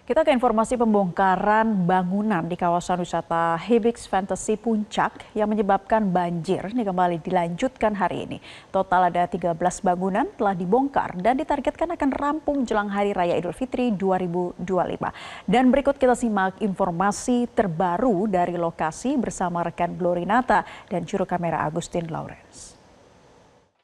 Kita ke informasi pembongkaran bangunan di kawasan wisata Hibis Fantasy Puncak yang menyebabkan banjir ini kembali dilanjutkan hari ini. Total ada 13 bangunan telah dibongkar dan ditargetkan akan rampung jelang Hari Raya Idul Fitri 2025. Dan berikut kita simak informasi terbaru dari lokasi bersama rekan Glorinata dan juru kamera Agustin Lawrence.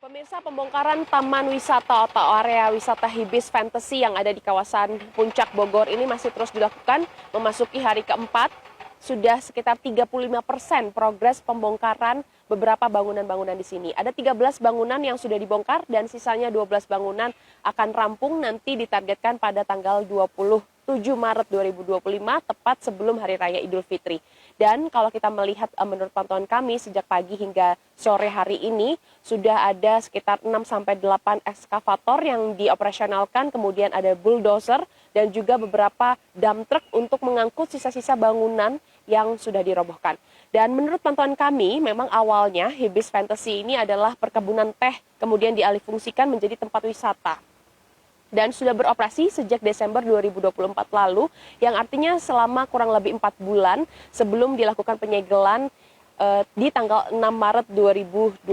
Pemirsa, pembongkaran taman wisata atau area wisata Hibis Fantasy yang ada di kawasan Puncak Bogor ini masih terus dilakukan. Memasuki hari keempat, sudah sekitar 35% progres pembongkaran beberapa bangunan-bangunan di sini. Ada 13 bangunan yang sudah dibongkar dan sisanya 12 bangunan akan rampung nanti ditargetkan pada tanggal 27 Maret 2025, tepat sebelum Hari Raya Idul Fitri. Dan kalau kita melihat menurut pantauan kami sejak pagi hingga sore hari ini sudah ada sekitar 6-8 ekskavator yang dioperasionalkan, kemudian ada bulldozer dan juga beberapa dump truck untuk mengangkut sisa-sisa bangunan yang sudah dirobohkan. Dan menurut pantauan kami memang awalnya Hibis Fantasy ini adalah perkebunan teh, kemudian dialihfungsikan menjadi tempat wisata. Dan sudah beroperasi sejak Desember 2024 lalu, yang artinya selama kurang lebih 4 bulan sebelum dilakukan penyegelan di tanggal 6 Maret 2025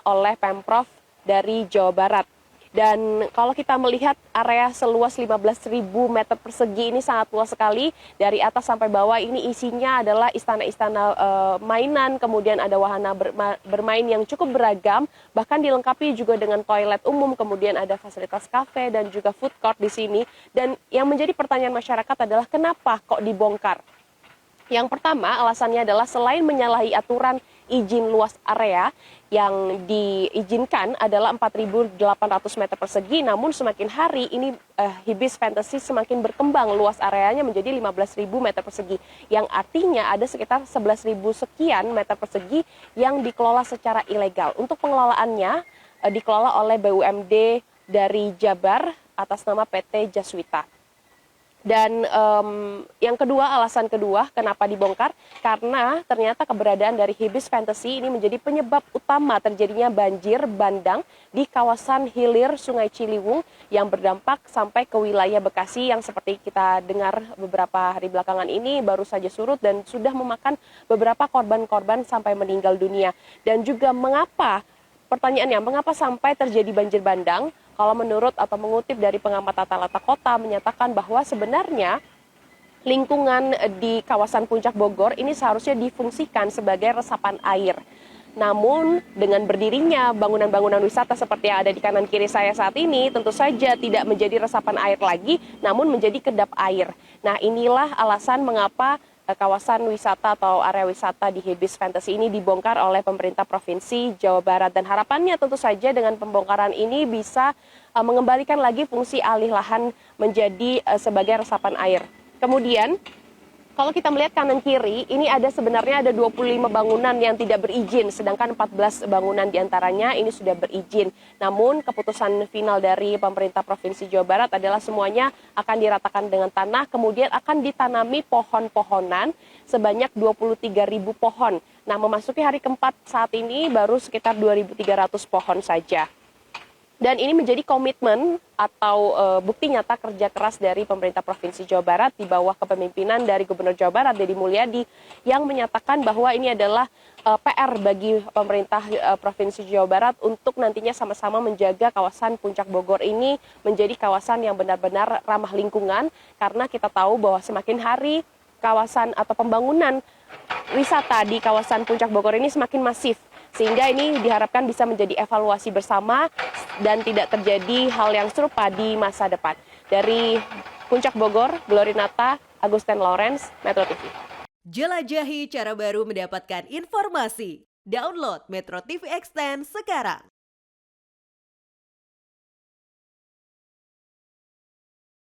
oleh Pemprov dari Jawa Barat. Dan kalau kita melihat area seluas 15.000 meter persegi ini sangat luas sekali. Dari atas sampai bawah ini isinya adalah istana-istana mainan, kemudian ada wahana bermain yang cukup beragam, bahkan dilengkapi juga dengan toilet umum, kemudian ada fasilitas kafe dan juga food court di sini. Dan yang menjadi pertanyaan masyarakat adalah kenapa kok dibongkar? Yang pertama alasannya adalah selain menyalahi aturan izin luas area yang diizinkan adalah 4.800 meter persegi, namun semakin hari ini Hibis Fantasy semakin berkembang luas areanya menjadi 15.000 meter persegi, yang artinya ada sekitar 11.000 sekian meter persegi yang dikelola secara ilegal. Untuk pengelolaannya dikelola oleh BUMD dari Jabar atas nama PT Jaswita. Dan yang kedua, alasan kedua kenapa dibongkar, karena ternyata keberadaan dari Hibis Fantasy ini menjadi penyebab utama terjadinya banjir bandang di kawasan hilir Sungai Ciliwung yang berdampak sampai ke wilayah Bekasi yang seperti kita dengar beberapa hari belakangan ini baru saja surut dan sudah memakan beberapa korban-korban sampai meninggal dunia. Dan juga pertanyaannya, mengapa sampai terjadi banjir bandang? Kalau menurut atau mengutip dari pengamat tata letak kota menyatakan bahwa sebenarnya lingkungan di kawasan Puncak Bogor ini seharusnya difungsikan sebagai resapan air. Namun dengan berdirinya bangunan-bangunan wisata seperti yang ada di kanan kiri saya saat ini tentu saja tidak menjadi resapan air lagi, namun menjadi kedap air. Nah, inilah alasan mengapa kawasan wisata atau area wisata di Hibis Fantasy ini dibongkar oleh pemerintah Provinsi Jawa Barat. Dan harapannya tentu saja dengan pembongkaran ini bisa mengembalikan lagi fungsi alih lahan menjadi sebagai resapan air. Kemudian kalau kita melihat kanan kiri, ini sebenarnya ada 25 bangunan yang tidak berizin, sedangkan 14 bangunan diantaranya ini sudah berizin. Namun keputusan final dari pemerintah Provinsi Jawa Barat adalah semuanya akan diratakan dengan tanah, kemudian akan ditanami pohon-pohonan sebanyak 23.000 pohon. Nah, memasuki hari keempat saat ini baru sekitar 2.300 pohon saja. Dan ini menjadi komitmen atau bukti nyata kerja keras dari pemerintah Provinsi Jawa Barat di bawah kepemimpinan dari Gubernur Jawa Barat, Deddy Mulyadi, yang menyatakan bahwa ini adalah PR bagi pemerintah Provinsi Jawa Barat untuk nantinya sama-sama menjaga kawasan Puncak Bogor ini menjadi kawasan yang benar-benar ramah lingkungan, karena kita tahu bahwa semakin hari kawasan atau pembangunan wisata di kawasan Puncak Bogor ini semakin masif. Sehingga ini diharapkan bisa menjadi evaluasi bersama dan tidak terjadi hal yang serupa di masa depan. Dari Puncak Bogor, Glorinata, Agustin Lawrence, Metro TV. Jelajahi cara baru mendapatkan informasi. Download Metro TV Extend sekarang.